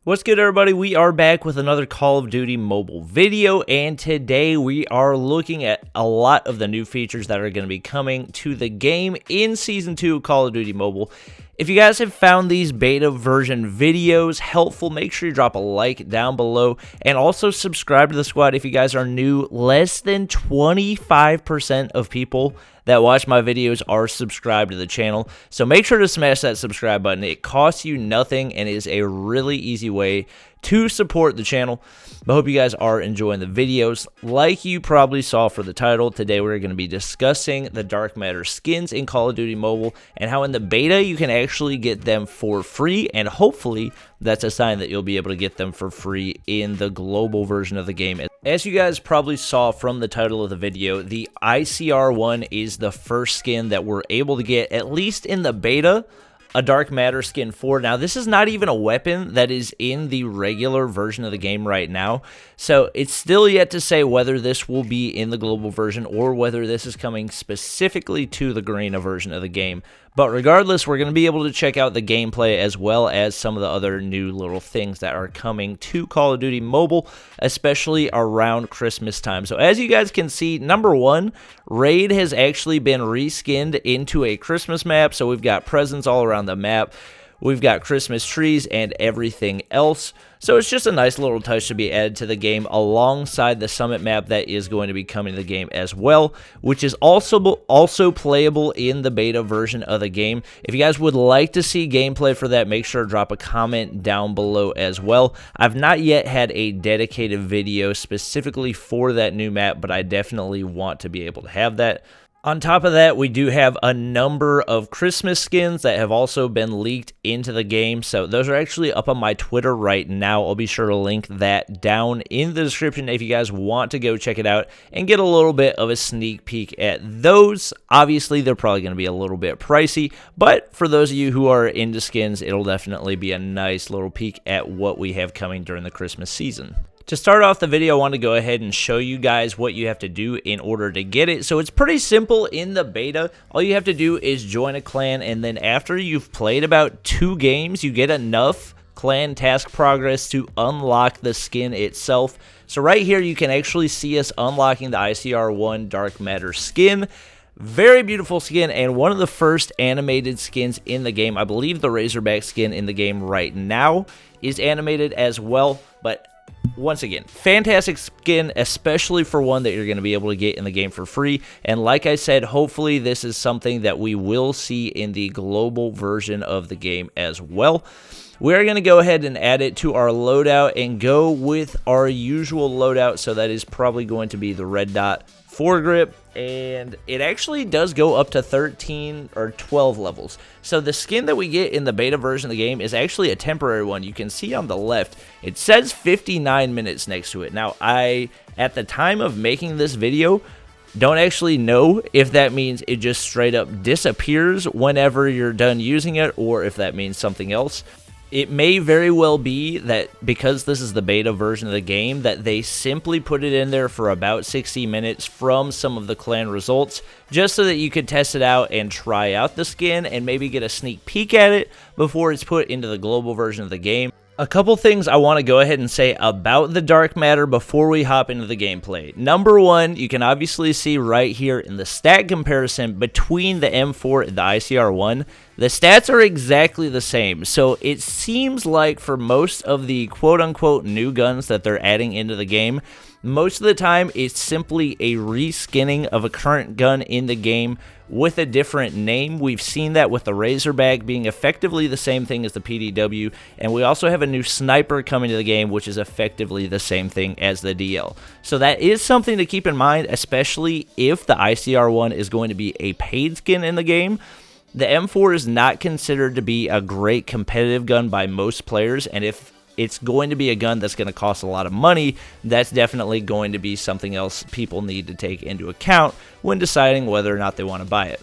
What's good, everybody? We are back with another Call of Duty mobile video, and today we are looking at a lot of the new features that are going to be coming to the game in Season 2 of Call of Duty Mobile. If you guys have found these beta version videos helpful, make sure you drop a like down below, and also subscribe to the squad if you guys are new. Less than 25% of people that watch my videos are subscribed to the channel, so make sure to smash that subscribe button. It costs you nothing and is a really easy way to support the channel. I hope you guys are enjoying the videos. Like you probably saw for the title, today we're going to be discussing the Dark Matter skins in Call of Duty Mobile and how in the beta you can actually get them for free, and hopefully that's a sign that you'll be able to get them for free in the global version of the game. As you guys probably saw from the title of the video, the ICR one is the first skin that we're able to get, at least in the beta, a Dark Matter skin for. Now, this is not even a weapon that is in the regular version of the game right now, so it's still yet to say whether this will be in the global version or whether this is coming specifically to the Garena version of the game. But regardless, we're going to be able to check out the gameplay as well as some of the other new little things that are coming to Call of Duty Mobile, especially around Christmas time. So as you guys can see, number one, Raid has actually been reskinned into a Christmas map. So we've got presents all around the map. We've got Christmas trees and everything else. So it's just a nice little touch to be added to the game alongside the summit map that is going to be coming to the game as well, which is also playable in the beta version of the game. If you guys would like to see gameplay for that, make sure to drop a comment down below as well. I've not yet had a dedicated video specifically for that new map, but I definitely want to be able to have that. On top of that, we do have a number of Christmas skins that have also been leaked into the game, so those are actually up on my Twitter right now. I'll be sure to link that down in the description if you guys want to go check it out and get a little bit of a sneak peek at those. Obviously, they're probably going to be a little bit pricey, but for those of you who are into skins, it'll definitely be a nice little peek at what we have coming during the Christmas season. To start off the video, I want to go ahead and show you guys what you have to do in order to get it. So it's pretty simple in the beta. All you have to do is join a clan, and then after you've played about 2 games, you get enough clan task progress to unlock the skin itself. So right here, you can actually see us unlocking the ICR1 Dark Matter skin. Very beautiful skin, and one of the first animated skins in the game. I believe the Razorback skin in the game right now is animated as well, but once again, fantastic skin, especially for one that you're going to be able to get in the game for free. And like I said, hopefully this is something that we will see in the global version of the game as well. We're going to go ahead and add it to our loadout and go with our usual loadout. So that is probably going to be the red dot foregrip, and it actually does go up to 13 or 12 levels. So the skin that we get in the beta version of the game is actually a temporary one. You can see on the left, it says 59 minutes next to it. Now, at the time of making this video, don't actually know if that means it just straight up disappears whenever you're done using it, or if that means something else. It may very well be that because this is the beta version of the game, that they simply put it in there for about 60 minutes from some of the clan results, just so that you could test it out and try out the skin and maybe get a sneak peek at it before it's put into the global version of the game. A couple things I want to go ahead and say about the Dark Matter before we hop into the gameplay. Number one, you can obviously see right here in the stat comparison between the M4 and the ICR1, the stats are exactly the same. So it seems like for most of the quote-unquote new guns that they're adding into the game, most of the time it's simply a reskinning of a current gun in the game with a different name. We've seen that with the Razorback being effectively the same thing as the PDW, and we also have a new sniper coming to the game, which is effectively the same thing as the DL. So that is something to keep in mind, especially if the ICR1 is going to be a paid skin in the game. The M4 is not considered to be a great competitive gun by most players, and if it's going to be a gun that's going to cost a lot of money, that's definitely going to be something else people need to take into account when deciding whether or not they want to buy it.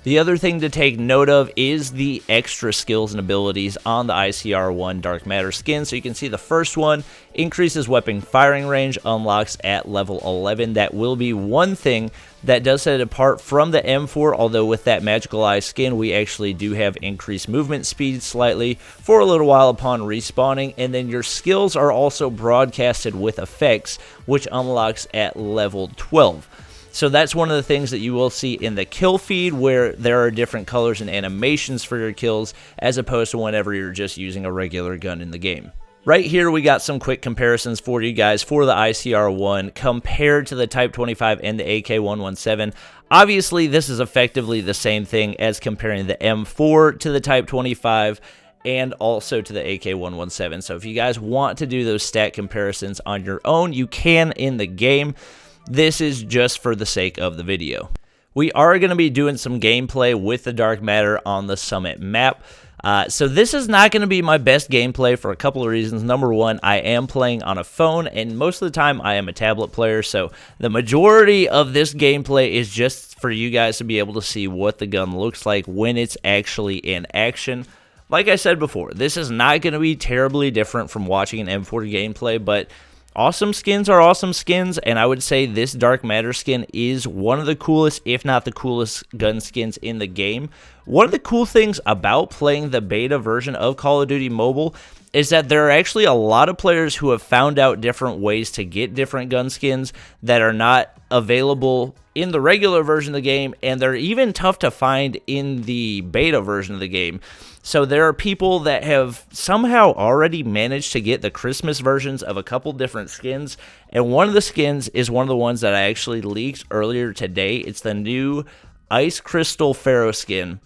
The other thing to take note of is the extra skills and abilities on the ICR1 Dark Matter skin. So you can see the first one, increases weapon firing range, unlocks at level 11. That will be one thing that does set it apart from the M4, although with that Magical Eye skin, we actually do have increased movement speed slightly for a little while upon respawning, and then your skills are also broadcasted with effects, which unlocks at level 12. So that's one of the things that you will see in the kill feed, where there are different colors and animations for your kills, as opposed to whenever you're just using a regular gun in the game. Right here, we got some quick comparisons for you guys for the ICR1 compared to the Type 25 and the AK-117. Obviously, this is effectively the same thing as comparing the M4 to the Type 25 and also to the AK-117. So if you guys want to do those stat comparisons on your own, you can in the game. This is just for the sake of the video. We are going to be doing some gameplay with the Dark Matter on the Summit map. So this is not going to be my best gameplay for a couple of reasons. Number one, I am playing on a phone, and most of the time I am a tablet player, so the majority of this gameplay is just for you guys to be able to see what the gun looks like when it's actually in action. Like I said before, this is not going to be terribly different from watching an M4 gameplay, but awesome skins are awesome skins, and I would say this Dark Matter skin is one of the coolest, if not the coolest, gun skins in the game. One of the cool things about playing the beta version of Call of Duty Mobile is that there are actually a lot of players who have found out different ways to get different gun skins that are not available in the regular version of the game, and they're even tough to find in the beta version of the game. So there are people that have somehow already managed to get the Christmas versions of a couple different skins, and one of the skins is one of the ones that I actually leaked earlier today. It's the new Ice Crystal Pharaoh skin.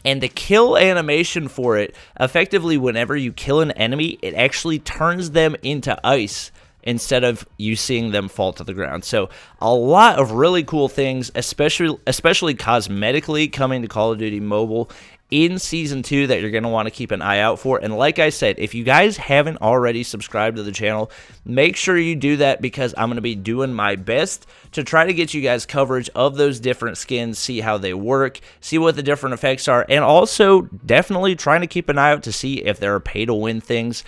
And the kill animation for it, effectively whenever you kill an enemy, it actually turns them into ice instead of you seeing them fall to the ground. So a lot of really cool things, especially cosmetically, coming to Call of Duty Mobile in Season 2 that you're going to want to keep an eye out for. And like I said, if you guys haven't already subscribed to the channel, make sure you do that, because I'm going to be doing my best to try to get you guys coverage of those different skins, see how they work, see what the different effects are, and also definitely trying to keep an eye out to see if there are pay-to-win things.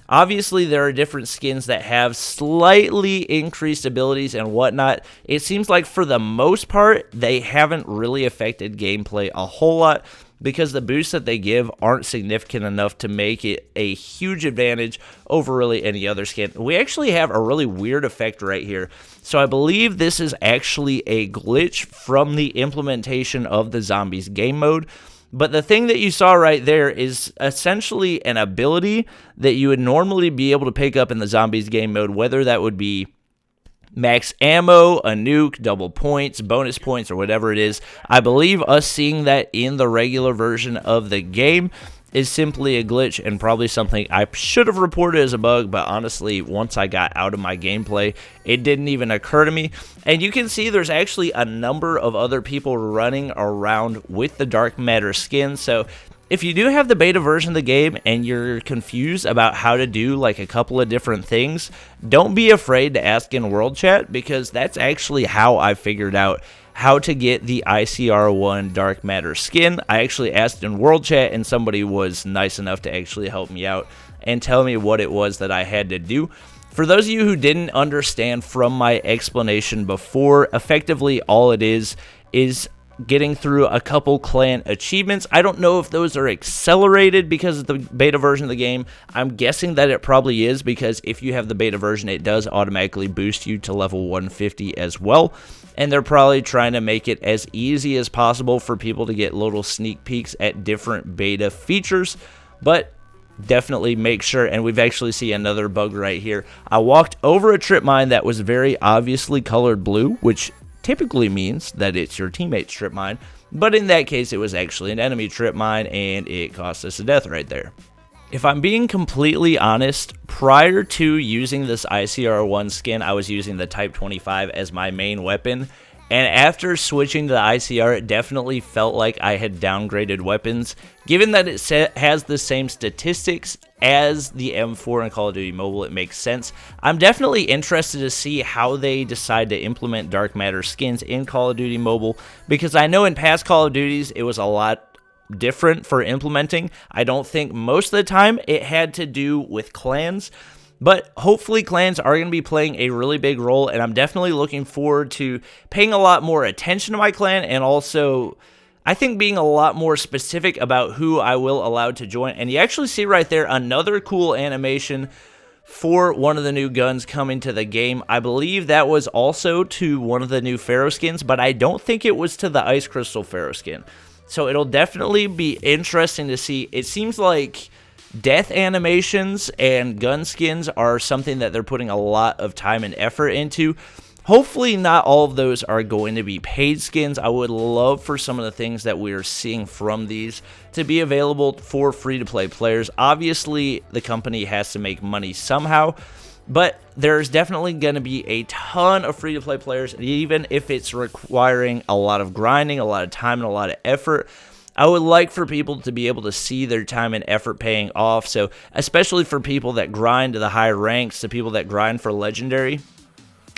Obviously, there are different skins that have slightly increased abilities and whatnot. It seems like for the most part, they haven't really affected gameplay a whole lot, because the boosts that they give aren't significant enough to make it a huge advantage over really any other skin. We actually have a really weird effect right here. So I believe this is actually a glitch from the implementation of the Zombies game mode. But the thing that you saw right there is essentially an ability that you would normally be able to pick up in the Zombies game mode, whether that would be max ammo, a nuke, double points, bonus points, or whatever it is. I believe us seeing that in the regular version of the game is simply a glitch, and probably something I should have reported as a bug, but honestly, once I got out of my gameplay, it didn't even occur to me. And you can see there's actually a number of other people running around with the Dark Matter skin, so if you do have the beta version of the game and you're confused about how to do like a couple of different things, don't be afraid to ask in World Chat, because that's actually how I figured out how to get the ICR1 Dark Matter skin. I actually asked in World Chat, and somebody was nice enough to actually help me out and tell me what it was that I had to do. For those of you who didn't understand from my explanation before, effectively all it is getting through a couple clan achievements. I don't know if those are accelerated because of the beta version of the game. I'm guessing that it probably is, because if you have the beta version, it does automatically boost you to level 150 as well. And they're probably trying to make it as easy as possible for people to get little sneak peeks at different beta features. But definitely make sure, and we've actually seen another bug right here. I walked over a trip mine that was very obviously colored blue, which typically means that it's your teammate's trip mine, but in that case it was actually an enemy trip mine, and it cost us a death right there. If I'm being completely honest, prior to using this ICR1 skin, I was using the Type 25 as my main weapon, And after switching to the ICR, it definitely felt like I had downgraded weapons. Given that it has the same statistics as the M4 in Call of Duty Mobile, it makes sense. I'm definitely interested to see how they decide to implement Dark Matter skins in Call of Duty Mobile, because I know in past Call of Duties it was a lot different for implementing. I don't think most of the time it had to do with clans. But hopefully clans are going to be playing a really big role, and I'm definitely looking forward to paying a lot more attention to my clan, and also I think being a lot more specific about who I will allow to join. And you actually see right there another cool animation for one of the new guns coming to the game. I believe that was also to one of the new Pharaoh skins, but I don't think it was to the Ice Crystal Pharaoh skin. So it'll definitely be interesting to see. It seems like death animations and gun skins are something that they're putting a lot of time and effort into. Hopefully not all of those are going to be paid skins. I would love for some of the things that we are seeing from these to be available for free-to-play players. Obviously, the company has to make money somehow, but there's definitely going to be a ton of free-to-play players, even if it's requiring a lot of grinding, a lot of time, and a lot of effort. I would like for people to be able to see their time and effort paying off. So especially for people that grind to the high ranks, to people that grind for Legendary,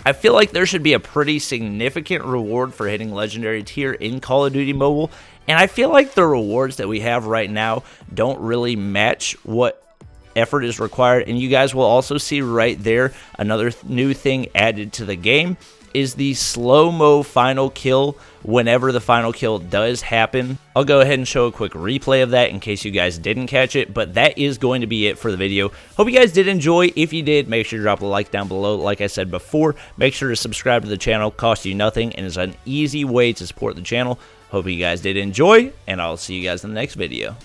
I feel like there should be a pretty significant reward for hitting Legendary tier in Call of Duty Mobile. And I feel like the rewards that we have right now don't really match what effort is required. And you guys will also see right there another new thing added to the game is the slow-mo final kill whenever the final kill does happen. I'll go ahead and show a quick replay of that in case you guys didn't catch it, but that is going to be it for the video. Hope you guys did enjoy. If you did, make sure to drop a like down below. Like I said before, make sure to subscribe to the channel. Costs you nothing and is an easy way to support the channel. Hope you guys did enjoy, and I'll see you guys in the next video.